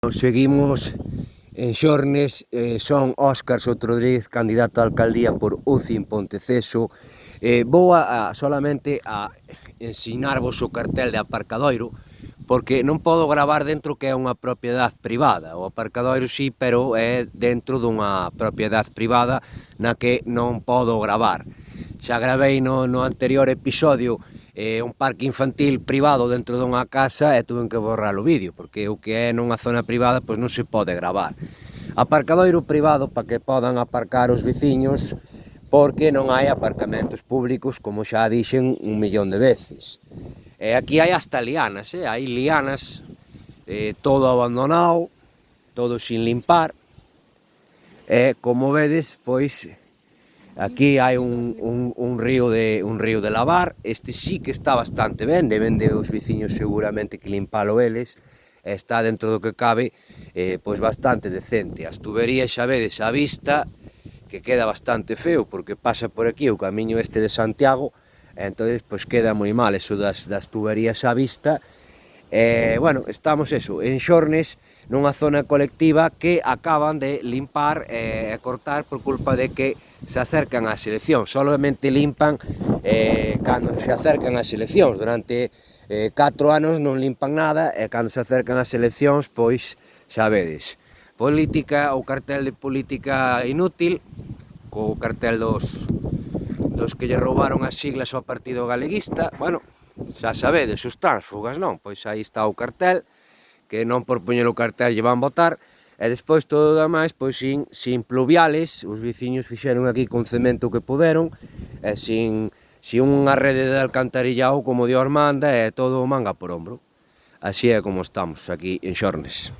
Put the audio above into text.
Seguimos en Xornes, son Óscar Soto Rodríguez, candidato a alcaldía por UCI en Ponteceso. Vou solamente a ensinarvos o cartel de aparcadoiro, porque non podo gravar dentro que é unha propiedade privada. O aparcadoiro sí, pero é dentro dunha propiedade privada na que non podo gravar. Xa gravei no anterior episodio un parque infantil privado dentro dunha casa e tuve que borrar o vídeo, porque o que é nunha zona privada pois non se pode gravar. Aparcadoiro privado para que podan aparcar os veciños, porque non hai aparcamentos públicos, como xa dixen un millón de veces. E aquí hai hasta lianas, hai lianas, todo abandonado, todo sin limpar, e como vedes, pois aquí hai un río de lavar. Este sí que está bastante ben, deben de os veciños seguramente que limpalo eles, está dentro do que cabe, pois bastante decente. As tuberías xa vedes á vista, que queda bastante feo, porque pasa por aquí o camiño este de Santiago, e entonces pois queda moi mal eso das tuberías á vista. Bueno, estamos en Xornes, nunha zona colectiva que acaban de limpar e cortar por culpa de que se acercan ás eleccións. Solamente limpan cando se acercan ás eleccións. Durante 4 anos non limpan nada, e cando se acercan ás eleccións, pois xa vedes. Política, ou cartel de política inútil, co cartel dos que lle roubaron as siglas ao Partido Galeguista. Bueno, xa sabedes, os tránsfugas, non? Pois aí está o cartel, que non por poñer o cartel lle van votar, e despois todo o demais, pois sin pluviales, os veciños fixeron aquí con cemento que puderon, e sin unha rede de alcantarillado como Dios manda, e todo manga por ombro. Así é como estamos aquí en Xornes.